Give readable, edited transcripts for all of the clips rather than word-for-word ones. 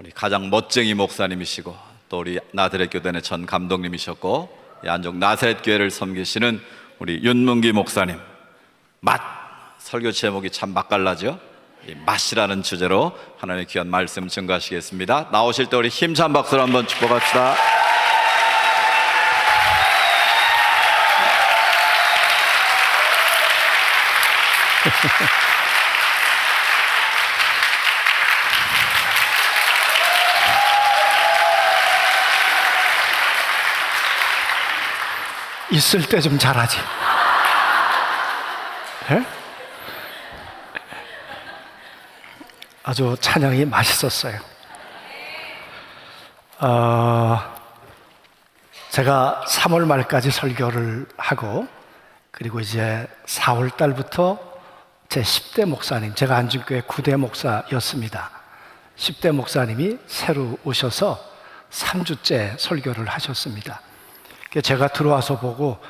우리 가장 멋쟁이 목사님이시고 또 우리 나사렛 교단의 전 감독님이셨고 안종 나사렛 교회를 섬기시는 우리 윤문기 목사님, 맛! 설교 제목이 참 맛깔나죠? 이 맛이라는 주제로 하나님의 귀한 말씀 증거하시겠습니다. 나오실 때 우리 힘찬 박수로 한번 축복합시다. 있을 때 좀 잘하지. 예? 아주 찬양이 맛있었어요. 제가 3월 말까지 설교를 하고, 그리고 이제 4월 달부터 제 10대 목사님, 제가 안중교회 9대 목사였습니다. 10대 목사님이 새로 오셔서 3주째 설교를 하셨습니다. 제가 들어와서 보고,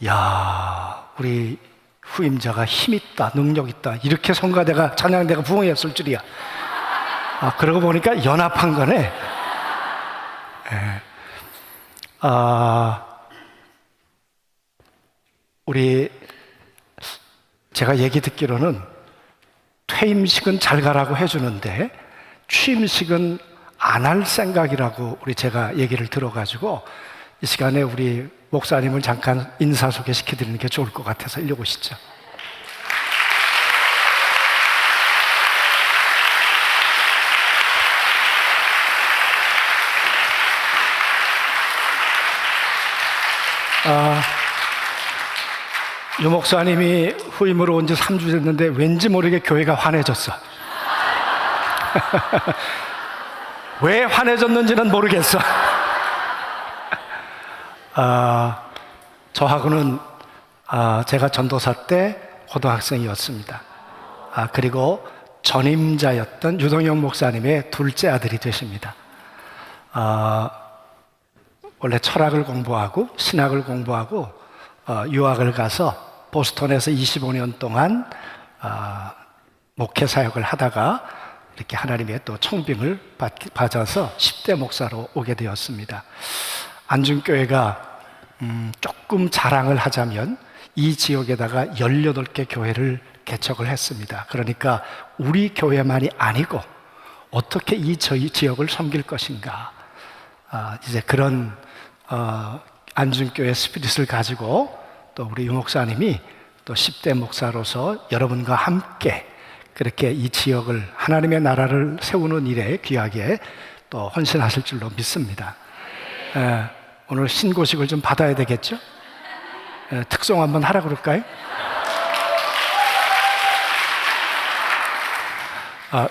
야, 우리 후임자가 힘있다, 능력있다, 이렇게 성가대가, 찬양대가 부흥했을 줄이야. 그러고 보니까 연합한 거네. 예. 제가 얘기 듣기로는 퇴임식은 잘 가라고 해주는데 취임식은 안 할 생각이라고 제가 얘기를 들어가지고, 이 시간에 우리 목사님을 잠깐 인사 소개시켜 드리는 게 좋을 것 같아서 일로 오시죠. 유 목사님이 후임으로 온 지 3주 됐는데 왠지 모르게 교회가 환해졌어. 왜 환해졌는지는 모르겠어. 저하고는 제가 전도사 때 고등학생이었습니다. 그리고 전임자였던 유동영 목사님의 둘째 아들이 되십니다. 원래 철학을 공부하고 신학을 공부하고 유학을 가서 보스턴에서 25년 동안 목회 사역을 하다가 이렇게 하나님의 또 청빙을 받아서 10대 목사로 오게 되었습니다. 안중교회가 조금 자랑을 하자면 이 지역에다가 18개 교회를 개척을 했습니다. 그러니까 우리 교회만이 아니고 어떻게 저희 지역을 섬길 것인가, 이제 그런 안중교회 스피릿을 가지고 또 우리 유 목사님이 또 10대 목사로서 여러분과 함께 그렇게 이 지역을, 하나님의 나라를 세우는 일에 귀하게 또 헌신하실 줄로 믿습니다. 오늘 신고식을 좀 받아야 되겠죠? 특송 한번 하라 그럴까요?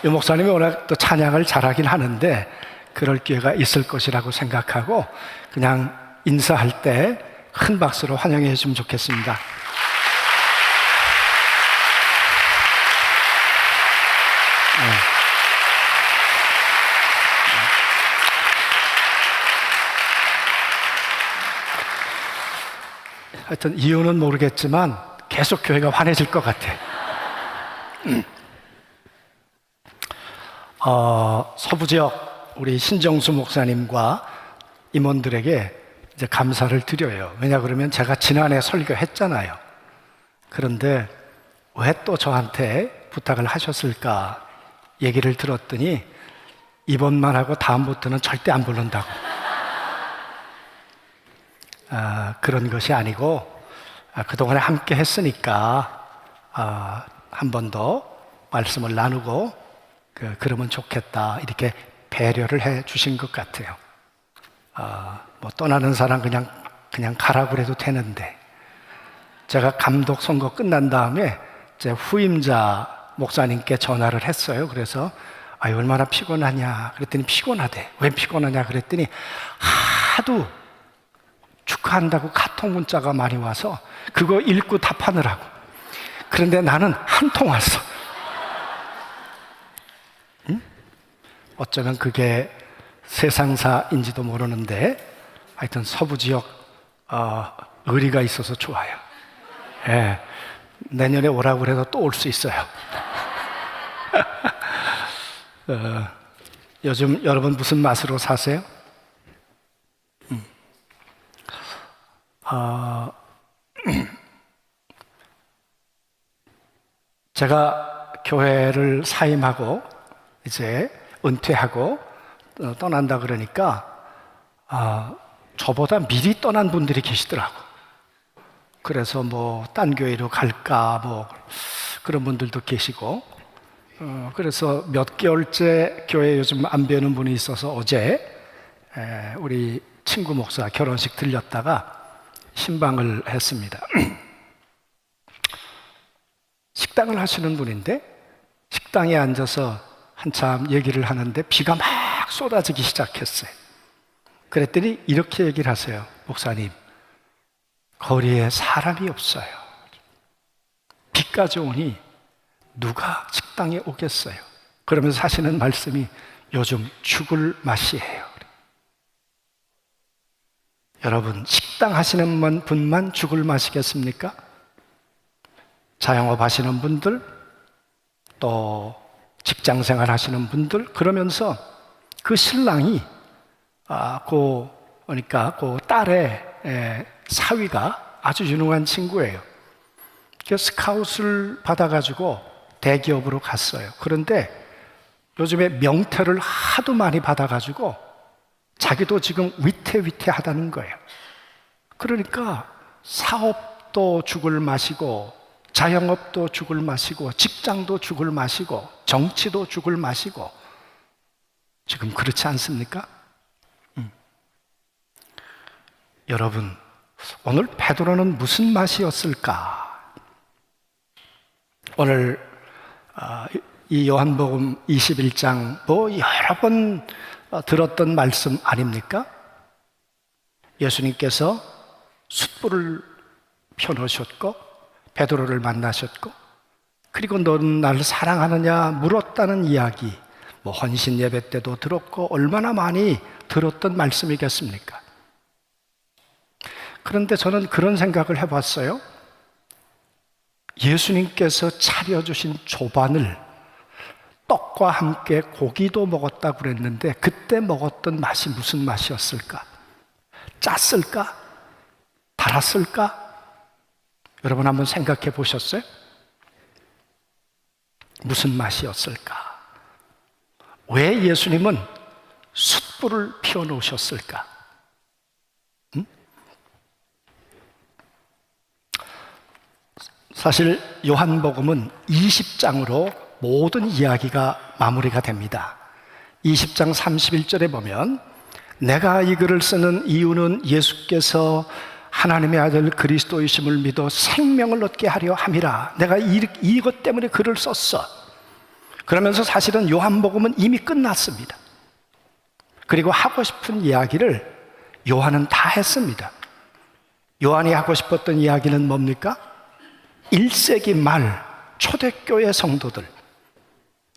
유 목사님이 워낙 또 찬양을 잘하긴 하는데 그럴 기회가 있을 것이라고 생각하고 그냥 인사할 때 큰 박수로 환영해 주시면 좋겠습니다. 하여튼 이유는 모르겠지만 계속 교회가 환해질 것 같아. 서부 지역 우리 신정수 목사님과 임원들에게 이제 감사를 드려요. 왜냐 그러면 제가 지난해 설교했잖아요. 그런데 왜 또 저한테 부탁을 하셨을까 얘기를 들었더니 이번만 하고 다음부터는 절대 안 부른다고. 그런 것이 아니고 그동안에 함께 했으니까 한 번 더 말씀을 나누고 그러면 좋겠다, 이렇게 배려를 해 주신 것 같아요. 뭐 떠나는 사람 그냥 가라고 해도 되는데, 제가 감독 선거 끝난 다음에 제 후임자 목사님께 전화를 했어요. 그래서 얼마나 피곤하냐 그랬더니 피곤하대. 왜 피곤하냐 그랬더니 하도 축하한다고 카톡 문자가 많이 와서 그거 읽고 답하느라고. 그런데 나는 한 통 왔어. 응? 어쩌면 그게 세상사인지도 모르는데 하여튼 서부 지역 의리가 있어서 좋아요. 예, 내년에 오라고 해도 또 올 수 있어요. 요즘 여러분 무슨 맛으로 사세요? 제가 교회를 사임하고 이제 은퇴하고 떠난다 그러니까 저보다 미리 떠난 분들이 계시더라고. 그래서 뭐 딴 교회로 갈까 뭐 그런 분들도 계시고, 그래서 몇 개월째 교회 요즘 안 뵈는 분이 있어서 어제 우리 친구 목사 결혼식 들렸다가 신방을 했습니다. 식당을 하시는 분인데 식당에 앉아서 한참 얘기를 하는데 비가 막 쏟아지기 시작했어요. 그랬더니 이렇게 얘기를 하세요. 목사님, 거리에 사람이 없어요. 비까지 오니 누가 식당에 오겠어요? 그러면서 하시는 말씀이 요즘 죽을 맛이에요. 여러분, 식당 하시는 분만 죽을 맛이겠습니까? 자영업 하시는 분들, 또 직장 생활 하시는 분들, 그러면서 그 신랑이 그러니까 그 딸의 사위가 아주 유능한 친구예요. 스카웃을 받아가지고 대기업으로 갔어요. 그런데 요즘에 명퇴를 하도 많이 받아가지고 자기도 지금 위태위태하다는 거예요. 그러니까 사업도 죽을 맛이고 자영업도 죽을 맛이고 직장도 죽을 맛이고 정치도 죽을 맛이고 지금 그렇지 않습니까? 여러분, 오늘 베드로는 무슨 맛이었을까? 오늘 이 요한복음 21장 뭐 여러 번 들었던 말씀 아닙니까? 예수님께서 숯불을 펴놓으셨고 베드로를 만나셨고, 그리고 너는 나를 사랑하느냐 물었다는 이야기, 뭐 헌신 예배 때도 들었고 얼마나 많이 들었던 말씀이겠습니까? 그런데 저는 그런 생각을 해봤어요. 예수님께서 차려주신 조반을 떡과 함께 고기도 먹었다고 그랬는데 그때 먹었던 맛이 무슨 맛이었을까? 짰을까? 달았을까? 여러분 한번 생각해 보셨어요? 무슨 맛이었을까? 왜 예수님은 숯불을 피워놓으셨을까? 사실 요한복음은 20장으로 모든 이야기가 마무리가 됩니다. 20장 31절에 보면 내가 이 글을 쓰는 이유는 예수께서 하나님의 아들 그리스도이심을 믿어 생명을 얻게 하려 함이라. 내가 이것 때문에 글을 썼어. 그러면서 사실은 요한복음은 이미 끝났습니다. 그리고 하고 싶은 이야기를 요한은 다 했습니다. 요한이 하고 싶었던 이야기는 뭡니까? 1세기 말 초대교회 성도들,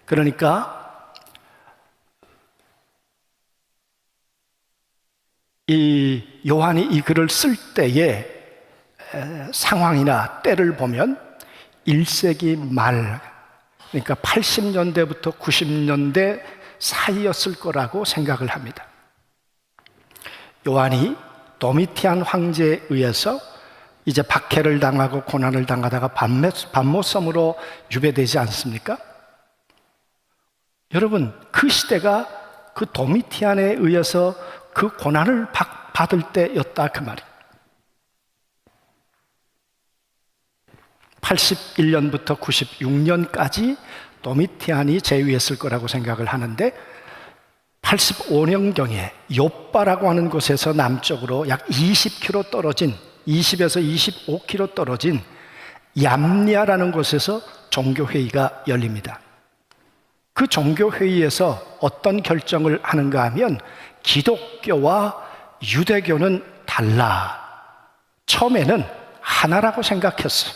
그러니까 이 요한이 이 글을 쓸 때의 상황이나 때를 보면 1세기 말, 그러니까 80년대부터 90년대 사이였을 거라고 생각을 합니다. 요한이 도미티안 황제에 의해서 이제 박해를 당하고 고난을 당하다가 반모섬으로 유배되지 않습니까? 여러분, 그 시대가 그 도미티안에 의해서 그 고난을 받을 때였다 그 말이에요. 81년부터 96년까지 도미티안이 제위했을 거라고 생각을 하는데 85년경에 요빠라고 하는 곳에서 남쪽으로 약 20km 떨어진 20에서 25km 떨어진 얌리아라는 곳에서 종교회의가 열립니다. 그 종교회의에서 어떤 결정을 하는가 하면 기독교와 유대교는 달라. 처음에는 하나라고 생각했어요.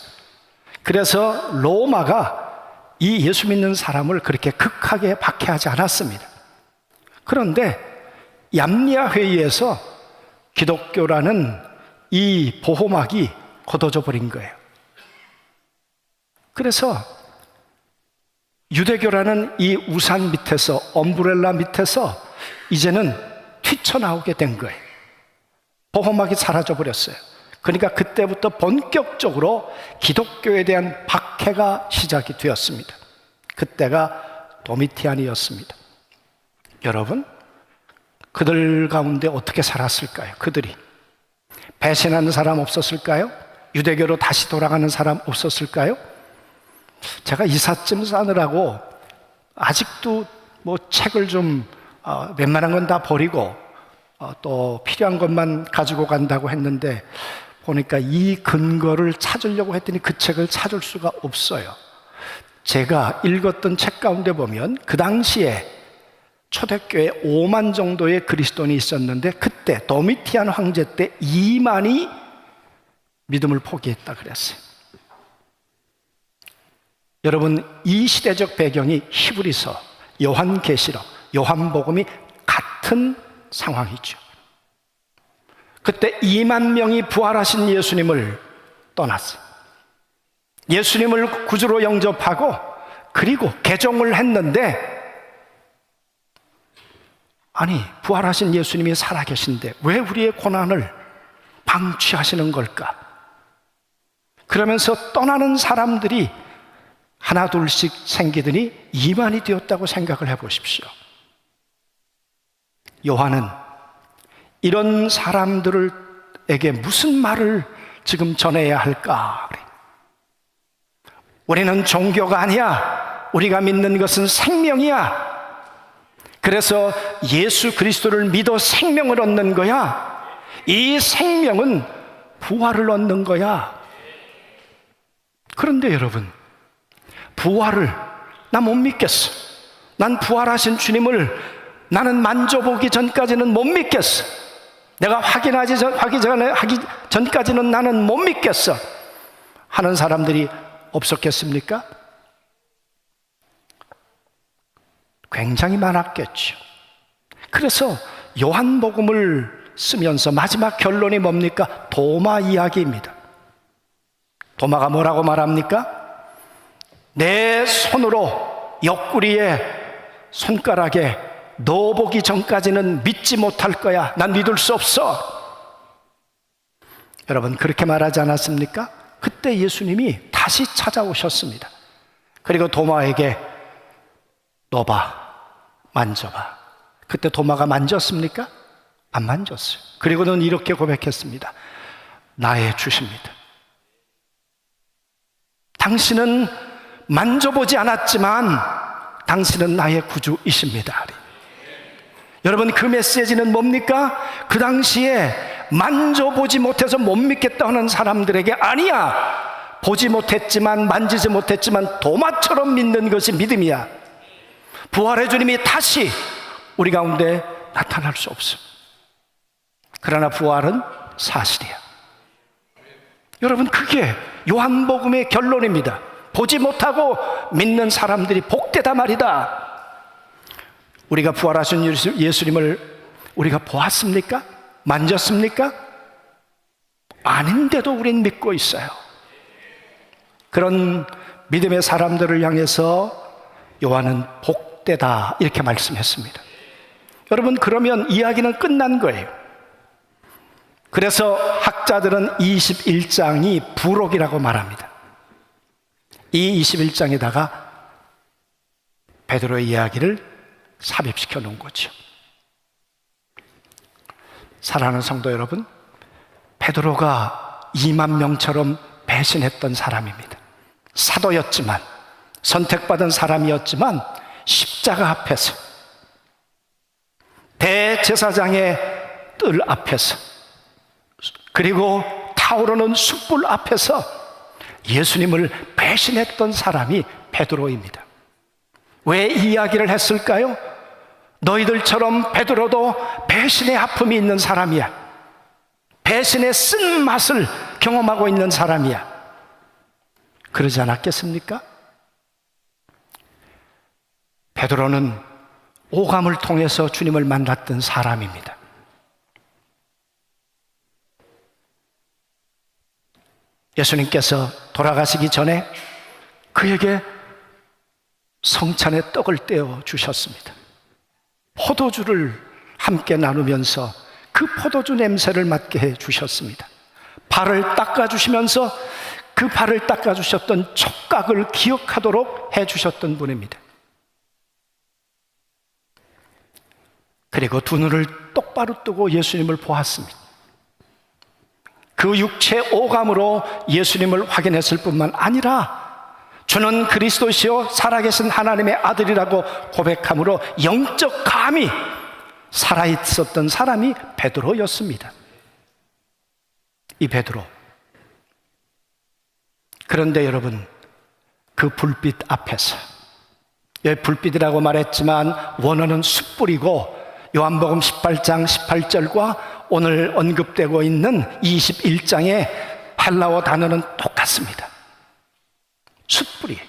그래서 로마가 이 예수 믿는 사람을 그렇게 극하게 박해하지 않았습니다. 그런데 얌리아 회의에서 기독교라는 이 보호막이 걷어져 버린 거예요. 그래서 유대교라는 이 우산 밑에서, 엄브렐라 밑에서 이제는 튀쳐나오게 된 거예요. 보호막이 사라져 버렸어요. 그러니까 그때부터 본격적으로 기독교에 대한 박해가 시작이 되었습니다. 그때가 도미티안이었습니다. 여러분, 그들 가운데 어떻게 살았을까요? 그들이 배신하는 사람 없었을까요? 유대교로 다시 돌아가는 사람 없었을까요? 제가 이삿짐 싸느라고 아직도 뭐 책을 좀 웬만한 건 다 버리고 또 필요한 것만 가지고 간다고 했는데, 보니까 이 근거를 찾으려고 했더니 그 책을 찾을 수가 없어요. 제가 읽었던 책 가운데 보면 그 당시에 초대교회 5만 정도의 그리스도인이 있었는데, 그때 도미티안 황제 때 2만이 믿음을 포기했다 그랬어요. 여러분, 이 시대적 배경이 히브리서, 요한계시록, 요한복음이 같은 상황이죠. 그때 2만 명이 부활하신 예수님을 떠났어요. 예수님을 구주로 영접하고 그리고 개종을 했는데, 아니, 부활하신 예수님이 살아계신데 왜 우리의 고난을 방치하시는 걸까? 그러면서 떠나는 사람들이 하나 둘씩 생기더니 2만이 되었다고 생각을 해보십시오. 요한은 이런 사람들에게 무슨 말을 지금 전해야 할까? 우리는 종교가 아니야. 우리가 믿는 것은 생명이야. 그래서 예수 그리스도를 믿어 생명을 얻는 거야. 이 생명은 부활을 얻는 거야. 그런데 여러분, 부활을 나 못 믿겠어. 난 부활하신 주님을 나는 만져보기 전까지는 못 믿겠어. 내가 하기 전까지는 나는 못 믿겠어 하는 사람들이 없었겠습니까? 굉장히 많았겠죠. 그래서 요한복음을 쓰면서 마지막 결론이 뭡니까? 도마 이야기입니다. 도마가 뭐라고 말합니까? 내 손으로 옆구리에 손가락에 넣어보기 전까지는 믿지 못할 거야. 난 믿을 수 없어. 여러분, 그렇게 말하지 않았습니까? 그때 예수님이 다시 찾아오셨습니다. 그리고 도마에게 넣어봐, 만져봐. 그때 도마가 만졌습니까? 안 만졌어요. 그리고는 이렇게 고백했습니다. 나의 주십니다. 당신은 만져보지 않았지만 당신은 나의 구주이십니다. 여러분, 그 메시지는 뭡니까? 그 당시에 만져보지 못해서 못 믿겠다 하는 사람들에게, 아니야, 보지 못했지만 만지지 못했지만 도마처럼 믿는 것이 믿음이야. 부활의 주님이 다시 우리 가운데 나타날 수 없어. 그러나 부활은 사실이야. 여러분, 그게 요한복음의 결론입니다. 보지 못하고 믿는 사람들이 복되다 말이다. 우리가 부활하신 예수님을 우리가 보았습니까? 만졌습니까? 아닌데도 우린 믿고 있어요. 그런 믿음의 사람들을 향해서 요한은 복되다 이렇게 말씀했습니다. 여러분, 그러면 이야기는 끝난 거예요. 그래서 학자들은 21장이 부록이라고 말합니다. 이 21장에다가 베드로의 이야기를 삽입시켜 놓은 거죠. 사랑하는 성도 여러분, 베드로가 2만 명처럼 배신했던 사람입니다. 사도였지만, 선택받은 사람이었지만 십자가 앞에서, 대제사장의 뜰 앞에서, 그리고 타오르는 숯불 앞에서 예수님을 배신했던 사람이 베드로입니다. 왜 이 이야기를 했을까요? 너희들처럼 베드로도 배신의 아픔이 있는 사람이야. 배신의 쓴맛을 경험하고 있는 사람이야. 그러지 않았겠습니까? 베드로는 오감을 통해서 주님을 만났던 사람입니다. 예수님께서 돌아가시기 전에 그에게 성찬에 떡을 떼어 주셨습니다. 포도주를 함께 나누면서 그 포도주 냄새를 맡게 해 주셨습니다. 발을 닦아주시면서 그 발을 닦아주셨던 촉각을 기억하도록 해주셨던 분입니다. 그리고 두 눈을 똑바로 뜨고 예수님을 보았습니다. 그 육체 오감으로 예수님을 확인했을 뿐만 아니라 주는 그리스도시요 살아계신 하나님의 아들이라고 고백함으로 영적 감이 살아있었던 사람이 베드로였습니다. 이 베드로. 그런데 여러분, 그 불빛 앞에서, 여기 불빛이라고 말했지만 원어는 숯불이고 요한복음 18장 18절과 오늘 언급되고 있는 21장의 헬라어 단어는 똑같습니다. 숯불이.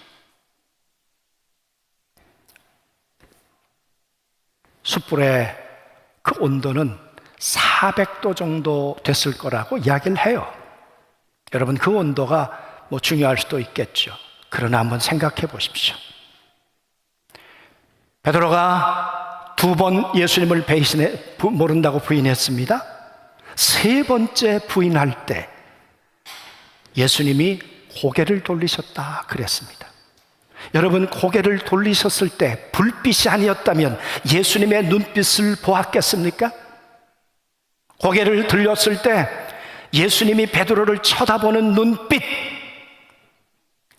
숯불의 그 온도는 400도 정도 됐을 거라고 이야기를 해요. 여러분, 그 온도가 뭐 중요할 수도 있겠죠. 그러나 한번 생각해 보십시오. 베드로가 2번 예수님을 모른다고 부인했습니다. 3번째 부인할 때 예수님이 고개를 돌리셨다 그랬습니다. 여러분, 고개를 돌리셨을 때 불빛이 아니었다면 예수님의 눈빛을 보았겠습니까? 고개를 들렸을 때 예수님이 베드로를 쳐다보는 눈빛,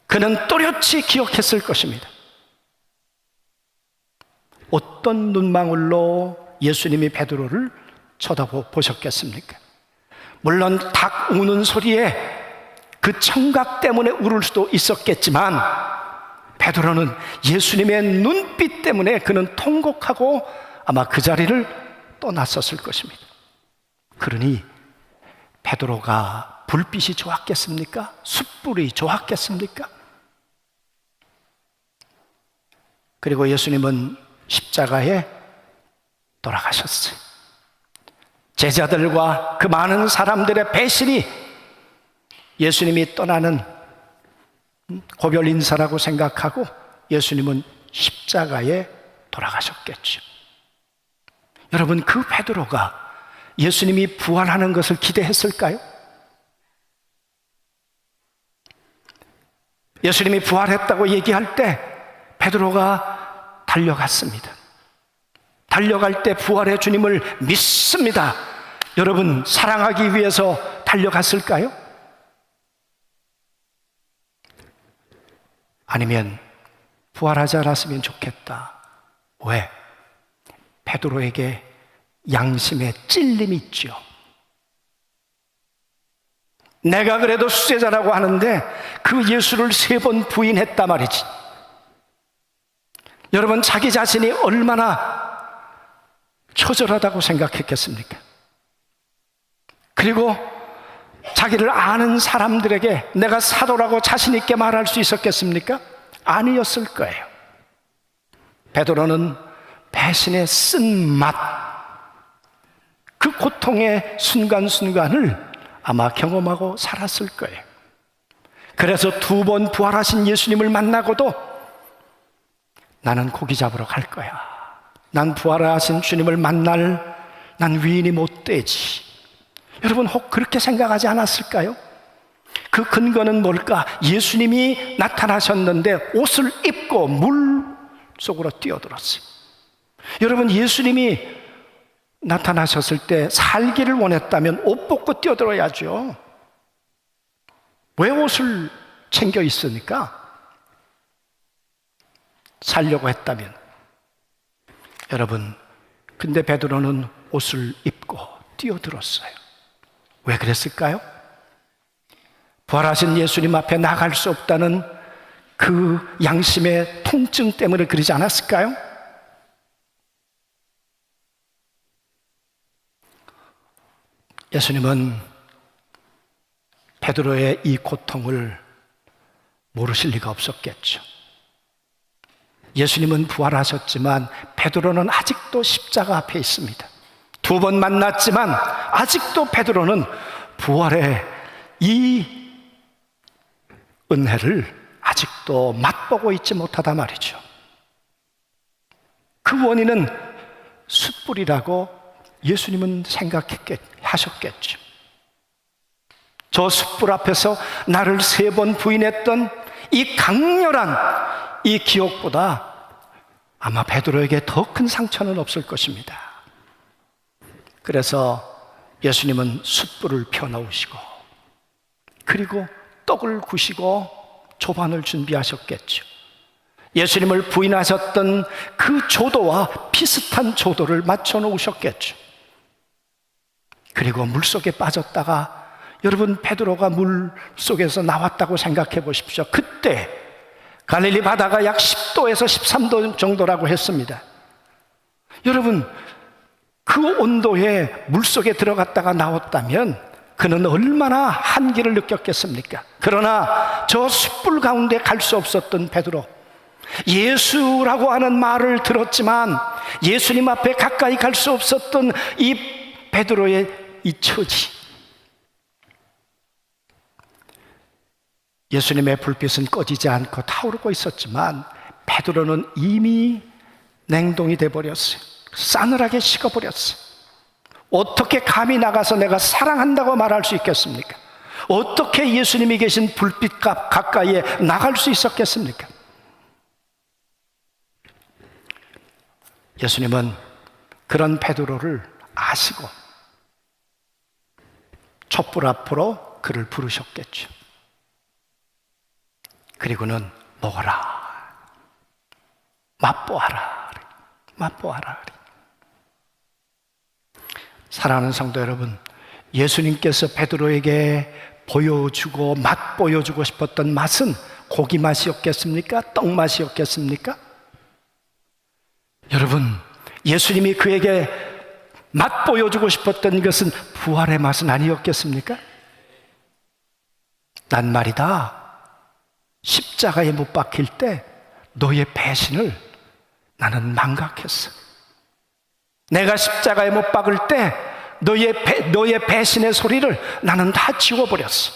그는 또렷이 기억했을 것입니다. 어떤 눈망울로 예수님이 베드로를 쳐다보셨겠습니까? 물론 닭 우는 소리에 그 청각 때문에 울을 수도 있었겠지만 베드로는 예수님의 눈빛 때문에 그는 통곡하고 아마 그 자리를 떠났었을 것입니다. 그러니 베드로가 불빛이 좋았겠습니까? 숯불이 좋았겠습니까? 그리고 예수님은 십자가에 돌아가셨어요. 제자들과 그 많은 사람들의 배신이 예수님이 떠나는 고별 인사라고 생각하고 예수님은 십자가에 돌아가셨겠죠. 여러분, 그 베드로가 예수님이 부활하는 것을 기대했을까요? 예수님이 부활했다고 얘기할 때 베드로가 달려갔습니다. 달려갈 때 부활의 주님을 믿습니다. 여러분, 사랑하기 위해서 달려갔을까요? 아니면 부활하지 않았으면 좋겠다. 왜? 베드로에게 양심의 찔림이 있죠. 내가 그래도 수제자라고 하는데 그 예수를 3번 부인했단 말이지. 여러분, 자기 자신이 얼마나 처절하다고 생각했겠습니까? 그리고 자기를 아는 사람들에게 내가 사도라고 자신 있게 말할 수 있었겠습니까? 아니었을 거예요. 베드로는 배신의 쓴맛, 그 고통의 순간순간을 아마 경험하고 살았을 거예요. 그래서 2번 부활하신 예수님을 만나고도 나는 고기 잡으러 갈 거야. 난 부활하신 주님을 만날 난 위인이 못 되지. 여러분, 혹 그렇게 생각하지 않았을까요? 그 근거는 뭘까? 예수님이 나타나셨는데 옷을 입고 물 속으로 뛰어들었어요. 여러분, 예수님이 나타나셨을 때 살기를 원했다면 옷 벗고 뛰어들어야죠. 왜 옷을 챙겨 있으니까? 살려고 했다면. 여러분, 근데 베드로는 옷을 입고 뛰어들었어요. 왜 그랬을까요? 부활하신 예수님 앞에 나갈 수 없다는 그 양심의 통증 때문에 그러지 않았을까요? 예수님은 베드로의 이 고통을 모르실 리가 없었겠죠. 예수님은 부활하셨지만 베드로는 아직도 십자가 앞에 있습니다. 2번 만났지만 아직도 베드로는 부활의 이 은혜를 아직도 맛보고 있지 못하다 말이죠. 그 원인은 숯불이라고 예수님은 생각하셨겠죠. 저 숯불 앞에서 나를 3번 부인했던 이 강렬한 이 기억보다 아마 베드로에게 더 큰 상처는 없을 것입니다. 그래서 예수님은 숯불을 펴놓으시고 그리고 떡을 구시고 조반을 준비하셨겠죠. 예수님을 부인하셨던 그 조도와 비슷한 조도를 맞춰 놓으셨겠죠. 그리고 물속에 빠졌다가 여러분 베드로가 물속에서 나왔다고 생각해 보십시오. 그때 갈릴리 바다가 약 10도에서 13도 정도라고 했습니다. 여러분 그 온도에 물속에 들어갔다가 나왔다면 그는 얼마나 한기를 느꼈겠습니까? 그러나 저 숯불 가운데 갈 수 없었던 베드로, 예수라고 하는 말을 들었지만 예수님 앞에 가까이 갈 수 없었던 이 베드로의 이 처지, 예수님의 불빛은 꺼지지 않고 타오르고 있었지만 베드로는 이미 냉동이 돼버렸어요. 싸늘하게 식어버렸어요. 어떻게 감히 나가서 내가 사랑한다고 말할 수 있겠습니까? 어떻게 예수님이 계신 불빛 가까이에 나갈 수 있었겠습니까? 예수님은 그런 베드로를 아시고 촛불 앞으로 그를 부르셨겠죠. 그리고는 먹어라, 맛보아라, 맛보아라. 사랑하는 성도 여러분, 예수님께서 베드로에게 보여주고 맛보여주고 싶었던 맛은 고기 맛이었겠습니까? 떡 맛이었겠습니까? 여러분, 예수님이 그에게 맛보여주고 싶었던 것은 부활의 맛은 아니었겠습니까? 난 말이다, 십자가에 못 박힐 때 너의 배신을 나는 망각했어. 내가 십자가에 못 박을 때 너의 배신의 소리를 나는 다 지워버렸어.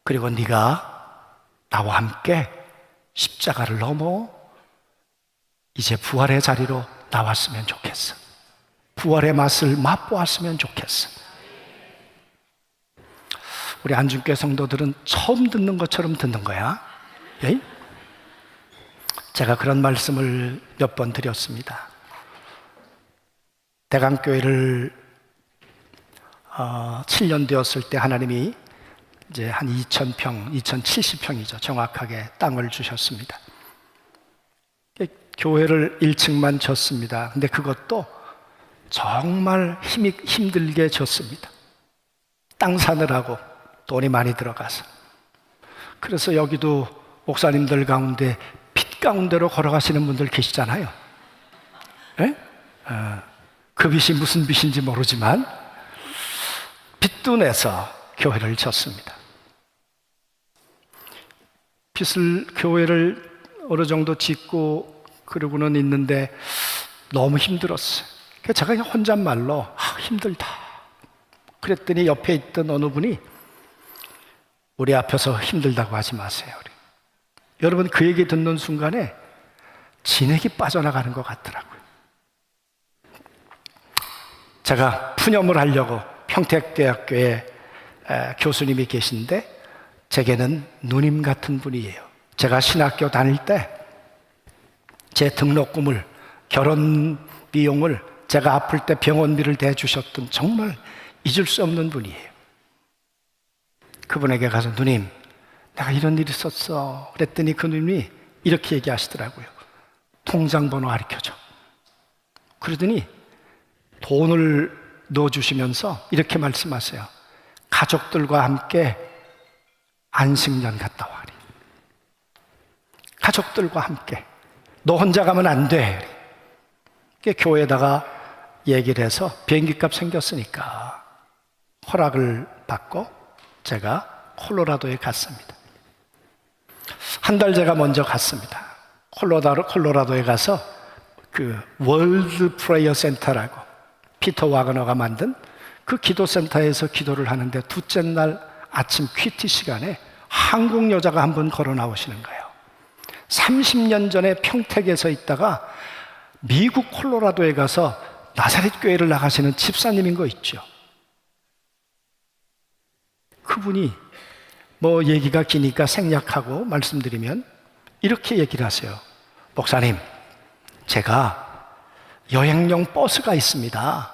그리고 네가 나와 함께 십자가를 넘어 이제 부활의 자리로 나왔으면 좋겠어. 부활의 맛을 맛보았으면 좋겠어. 우리 안중교 성도들은 처음 듣는 것처럼 듣는 거야. 예? 제가 그런 말씀을 몇 번 드렸습니다. 대강교회를 7년 되었을 때 하나님이 이제 한 2,000평, 2,070평이죠. 정확하게 땅을 주셨습니다. 교회를 1층만 졌습니다. 근데 그것도 정말 힘들게 졌습니다. 땅 사느라고 돈이 많이 들어가서. 그래서 여기도 목사님들 가운데 빛 가운데로 걸어가시는 분들 계시잖아요. 네? 그 빛이 무슨 빛인지 모르지만 빛도 내서 교회를 졌습니다. 교회를 어느 정도 짓고 그러고는 있는데 너무 힘들었어요. 그래서 제가 그냥 혼잣말로 힘들다 그랬더니 옆에 있던 어느 분이 우리 앞에서 힘들다고 하지 마세요. 여러분, 그 얘기 듣는 순간에 진액이 빠져나가는 것 같더라고요. 제가 푸념을 하려고 평택대학교에 교수님이 계신데 제게는 누님 같은 분이에요. 제가 신학교 다닐 때 제 등록금을, 결혼 비용을 제가 아플 때 병원비를 대주셨던 정말 잊을 수 없는 분이에요. 그분에게 가서 누님, 내가 이런 일이 있었어. 그랬더니 그 누님이 이렇게 얘기하시더라고요. 통장 번호 가르쳐줘. 그러더니 돈을 넣어주시면서 이렇게 말씀하세요. 가족들과 함께 안식년 갔다 와. 가족들과 함께. 너 혼자 가면 안 돼. 교회에다가 얘기를 해서 비행기값 생겼으니까 허락을 받고 제가 콜로라도에 갔습니다. 한 달 제가 먼저 갔습니다. 콜로라도에 가서 그 월드 프레이어 센터라고 피터 와그너가 만든 그 기도센터에서 기도를 하는데 둘째 날 아침 퀴티 시간에 한국 여자가 한 번 걸어 나오시는 거예요. 30년 전에 평택에서 있다가 미국 콜로라도에 가서 나사렛 교회를 나가시는 집사님인 거 있죠. 그분이 뭐 얘기가 기니까 생략하고 말씀드리면 이렇게 얘기를 하세요. 목사님, 제가 여행용 버스가 있습니다.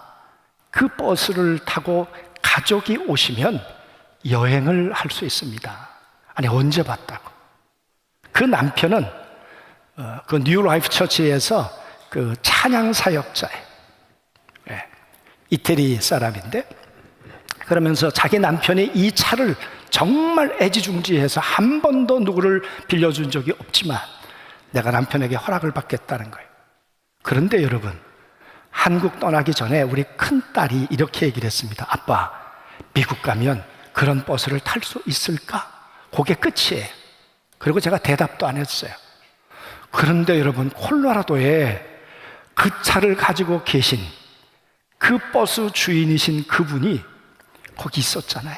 그 버스를 타고 가족이 오시면 여행을 할 수 있습니다. 아니, 언제 봤다고. 그 남편은 그 뉴 라이프 처치에서 그 찬양 사역자예요. 예, 이태리 사람인데, 그러면서 자기 남편이 이 차를 정말 애지중지해서 한 번도 누구를 빌려준 적이 없지만 내가 남편에게 허락을 받겠다는 거예요. 그런데 여러분, 한국 떠나기 전에 우리 큰딸이 이렇게 얘기를 했습니다. 아빠, 미국 가면 그런 버스를 탈 수 있을까? 그게 끝이에요. 그리고 제가 대답도 안 했어요. 그런데 여러분, 콜로라도에 그 차를 가지고 계신 그 버스 주인이신 그분이 거기 있었잖아요.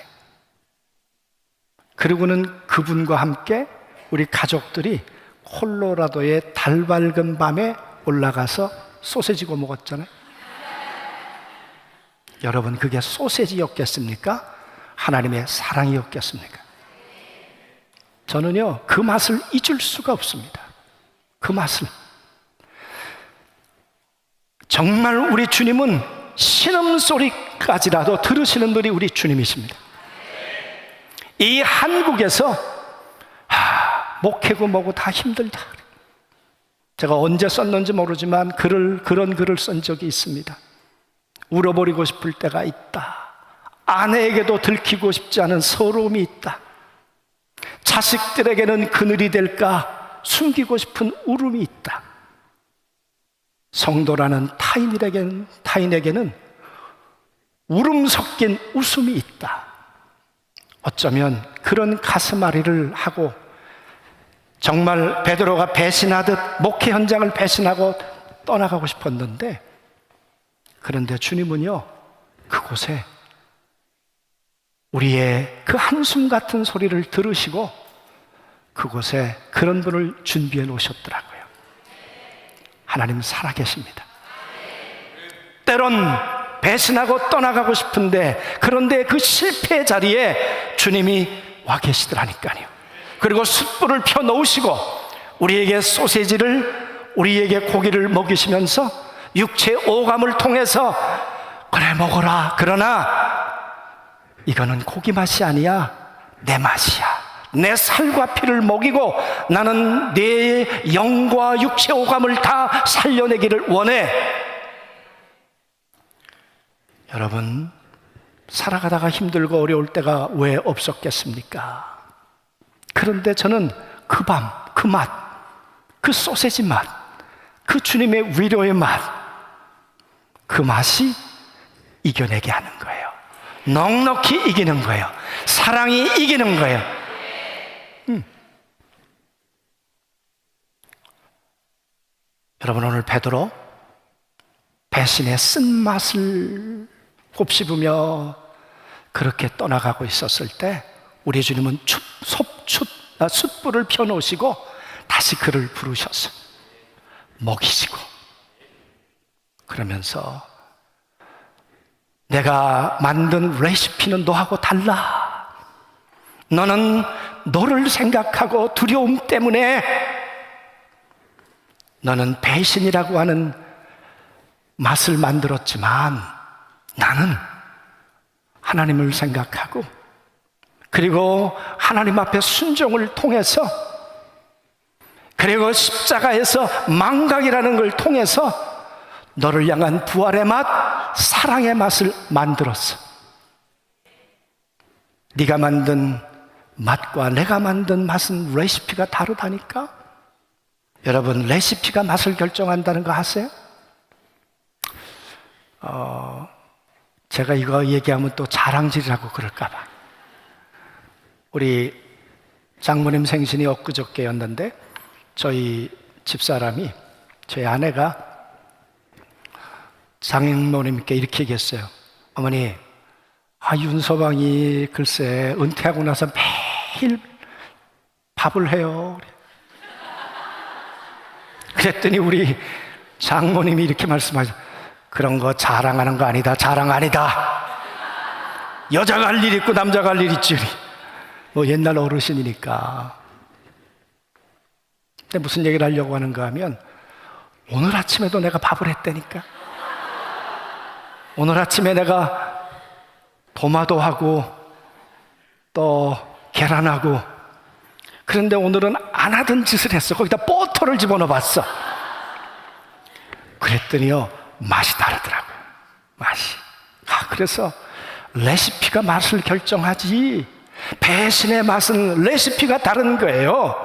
그리고는 그분과 함께 우리 가족들이 콜로라도의 달 밝은 밤에 올라가서 소세지 구워 먹었잖아요. 여러분, 그게 소세지였겠습니까? 하나님의 사랑이었겠습니까? 저는요, 그 맛을 잊을 수가 없습니다. 그 맛을. 정말 우리 주님은 신음소리까지라도 들으시는 분이 우리 주님이십니다. 이 한국에서 목회고 뭐고 다 힘들다. 제가 언제 썼는지 모르지만 그런 글을 쓴 적이 있습니다. 울어버리고 싶을 때가 있다. 아내에게도 들키고 싶지 않은 서러움이 있다. 자식들에게는 그늘이 될까 숨기고 싶은 울음이 있다. 성도라는 타인에게는 울음 섞인 웃음이 있다. 어쩌면 그런 가슴앓이를 하고 정말 베드로가 배신하듯 목회 현장을 배신하고 떠나가고 싶었는데, 그런데 주님은요, 그곳에 우리의 그 한숨 같은 소리를 들으시고 그곳에 그런 분을 준비해 놓으셨더라고요. 하나님 살아계십니다. 때론 배신하고 떠나가고 싶은데, 그런데 그 실패의 자리에 주님이 와 계시더라니까요. 그리고 숯불을 펴 놓으시고 우리에게 소세지를, 우리에게 고기를 먹이시면서 육체의 오감을 통해서 그래 먹어라. 그러나 이거는 고기 맛이 아니야. 내 맛이야. 내 살과 피를 먹이고 나는 내 영과 육체 오감을 다 살려내기를 원해. 여러분, 살아가다가 힘들고 어려울 때가 왜 없었겠습니까? 그런데 저는 그 밤, 그 맛, 그 소세지 맛, 그 주님의 위로의 맛, 그 맛이 이겨내게 하는 거예요. 넉넉히 이기는 거예요. 사랑이 이기는 거예요. 여러분, 오늘 베드로 배신의 쓴맛을 곱씹으며 그렇게 떠나가고 있었을 때 우리 주님은 숯불을 펴놓으시고 다시 그를 부르셔서 먹이시고, 그러면서 내가 만든 레시피는 너하고 달라. 너는 너를 생각하고 두려움 때문에 너는 배신이라고 하는 맛을 만들었지만 나는 하나님을 생각하고 그리고 하나님 앞에 순종을 통해서 그리고 십자가에서 망각이라는 걸 통해서 너를 향한 부활의 맛, 사랑의 맛을 만들었어. 네가 만든 맛과 내가 만든 맛은 레시피가 다르다니까? 여러분, 레시피가 맛을 결정한다는 거 아세요? 제가 이거 얘기하면 또 자랑질이라고 그럴까 봐. 우리 장모님 생신이 엊그저께였는데 저희 집사람이, 저희 아내가 장모님께 이렇게 얘기했어요. 어머니, 윤서방이 글쎄 은퇴하고 나서 매일 밥을 해요. 그랬더니 우리 장모님이 이렇게 말씀하죠. 그런 거 자랑하는 거 아니다. 자랑 아니다. 여자가 할 일 있고 남자가 할 일 있지. 뭐 옛날 어르신이니까. 근데 무슨 얘기를 하려고 하는가 하면 오늘 아침에도 내가 밥을 했다니까. 오늘 아침에 내가 도마도 하고 또 계란하고, 그런데 오늘은 안 하던 짓을 했어. 거기다 버터를 집어넣어 봤어. 그랬더니요, 맛이 다르더라고요. 맛이. 그래서 레시피가 맛을 결정하지, 배신의 맛은 레시피가 다른 거예요.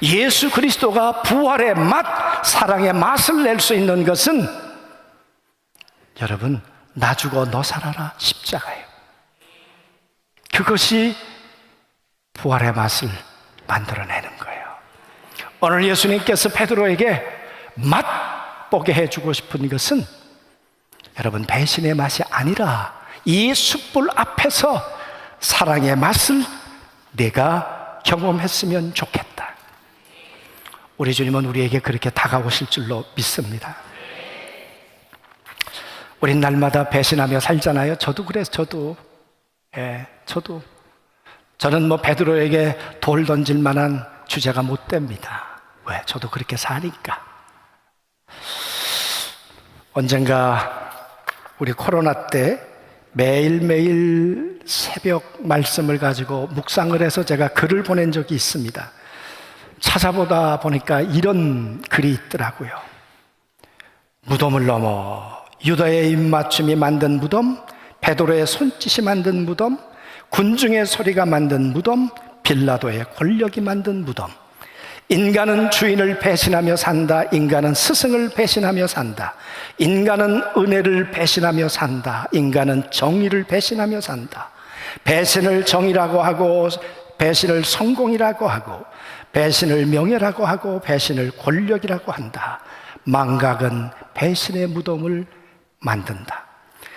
예수 그리스도가 부활의 맛, 사랑의 맛을 낼 수 있는 것은, 여러분, 나 죽어 너 살아라 십자가예요. 그것이 부활의 맛을 만들어내는 거예요. 오늘 예수님께서 베드로에게 맛보게 해주고 싶은 것은, 여러분, 배신의 맛이 아니라 이 숯불 앞에서 사랑의 맛을 내가 경험했으면 좋겠다. 우리 주님은 우리에게 그렇게 다가오실 줄로 믿습니다. 우린 날마다 배신하며 살잖아요. 저도 그래서 저는 뭐 베드로에게 돌 던질 만한 주제가 못 됩니다. 왜? 저도 그렇게 사니까. 언젠가 우리 코로나 때 매일매일 새벽 말씀을 가지고 묵상을 해서 제가 글을 보낸 적이 있습니다. 찾아보다 보니까 이런 글이 있더라고요. 무덤을 넘어 유다의 입맞춤이 만든 무덤, 베드로의 손짓이 만든 무덤, 군중의 소리가 만든 무덤, 빌라도의 권력이 만든 무덤. 인간은 주인을 배신하며 산다. 인간은 스승을 배신하며 산다. 인간은 은혜를 배신하며 산다. 인간은 정의를 배신하며 산다. 배신을 정의라고 하고, 배신을 성공이라고 하고, 배신을 명예라고 하고, 배신을 권력이라고 한다. 망각은 배신의 무덤을 만든다.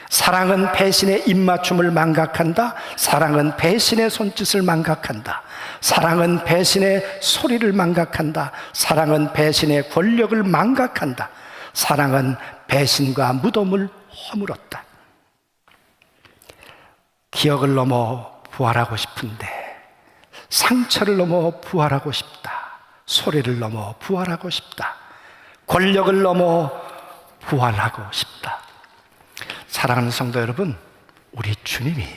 사랑은 배신의 입맞춤을 망각한다. 사랑은 배신의 손짓을 망각한다. 사랑은 배신의 소리를 망각한다. 사랑은 배신의 권력을 망각한다. 사랑은 배신과 무덤을 허물었다. 기억을 넘어 부활하고 싶은데, 상처를 넘어 부활하고 싶다. 소리를 넘어 부활하고 싶다. 권력을 넘어 부활하고 싶다. 사랑하는 성도 여러분, 우리 주님이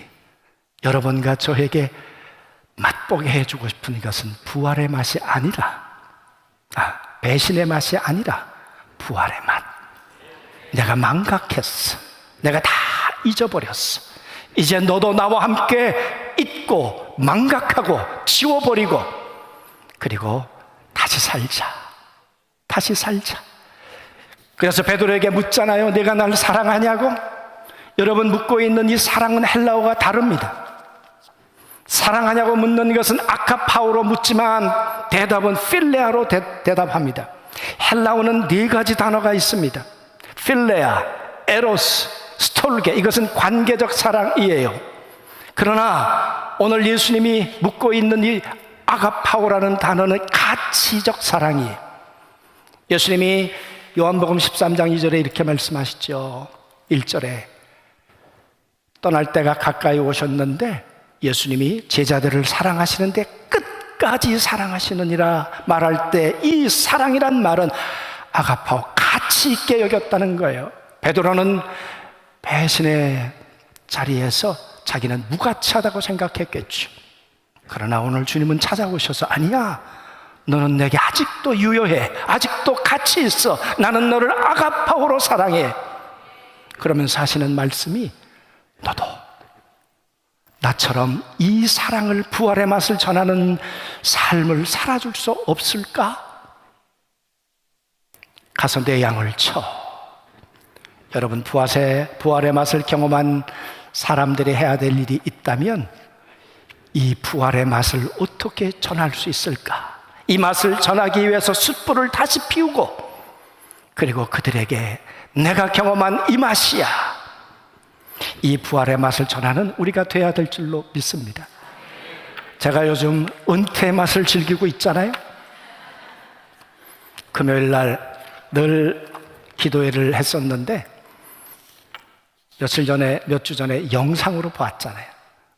여러분과 저에게 맛보게 해주고 싶은 것은 부활의 맛이 아니라, 배신의 맛이 아니라 부활의 맛. 내가 망각했어. 내가 다 잊어버렸어. 이제 너도 나와 함께 잊고 망각하고 지워버리고, 그리고 다시 살자. 다시 살자. 그래서 베드로에게 묻잖아요. 네가 나를 사랑하냐고? 여러분, 묻고 있는 이 사랑은 헬라어가 다릅니다. 사랑하냐고 묻는 것은 아카파오로 묻지만 대답은 필레아로 대답합니다. 헬라어는 네 가지 단어가 있습니다. 필레아, 에로스, 스톨게. 이것은 관계적 사랑이에요. 그러나 오늘 예수님이 묻고 있는 이 아가파오라는 단어는 가치적 사랑이에요. 예수님이 요한복음 13장 2절에 이렇게 말씀하시죠. 1절에 떠날 때가 가까이 오셨는데 예수님이 제자들을 사랑하시는데 끝까지 사랑하시느니라 말할 때 이 사랑이란 말은 아가파오, 가치 있게 여겼다는 거예요. 베드로는 배신의 자리에서 자기는 무가치하다고 생각했겠죠. 그러나 오늘 주님은 찾아오셔서, 아니야, 너는 내게 아직도 유효해. 아직도 가치 있어. 나는 너를 아가파오로 사랑해. 그러면서 하시는 말씀이, 너도 나처럼 이 사랑을, 부활의 맛을 전하는 삶을 살아줄 수 없을까? 가서 내 양을 쳐. 여러분, 부활의 맛을 경험한 사람들이 해야 될 일이 있다면 이 부활의 맛을 어떻게 전할 수 있을까? 이 맛을 전하기 위해서 숯불을 다시 피우고, 그리고 그들에게 내가 경험한 이 맛이야, 이 부활의 맛을 전하는 우리가 되어야 될 줄로 믿습니다. 제가 요즘 은퇴의 맛을 즐기고 있잖아요. 금요일 날 늘 기도회를 했었는데 몇 주 전에 영상으로 보았잖아요.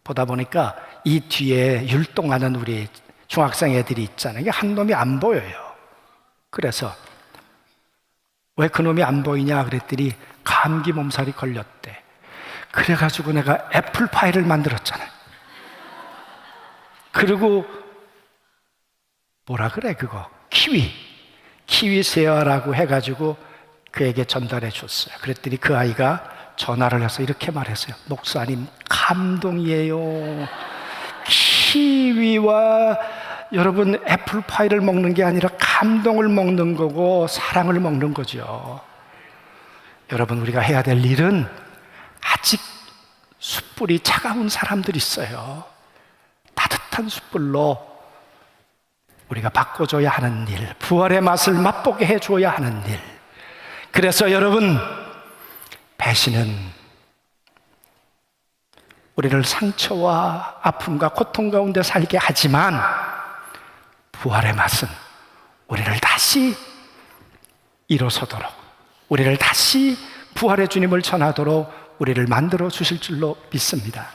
보다 보니까 이 뒤에 율동하는 우리 중학생 애들이 있잖아요. 이게 한 놈이 안 보여요. 그래서 왜 그놈이 안 보이냐 그랬더니 감기 몸살이 걸렸대. 그래가지고 내가 애플파이를 만들었잖아요. 그리고 뭐라 그래 그거 키위 세어라고 해가지고 그에게 전달해 줬어요. 그랬더니 그 아이가 전화를 해서 이렇게 말했어요. 목사님 감동이에요. 키위와 여러분 애플파이를 먹는 게 아니라 감동을 먹는 거고 사랑을 먹는 거죠. 여러분 우리가 해야 될 일은 아직 숯불이 차가운 사람들이 있어요. 따뜻한 숯불로 우리가 바꿔줘야 하는 일, 부활의 맛을 맛보게 해줘야 하는 일. 그래서 여러분 배신은 우리를 상처와 아픔과 고통 가운데 살게 하지만 부활의 맛은 우리를 다시 일어서도록, 우리를 다시 부활의 주님을 전하도록 우리를 만들어 주실 줄로 믿습니다.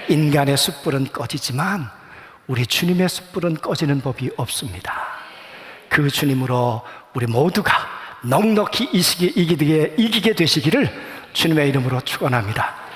인간의 숯불은 꺼지지만 우리 주님의 숯불은 꺼지는 법이 없습니다. 그 주님으로 우리 모두가 넉넉히 이기게 되시기를 주님의 이름으로 축원합니다.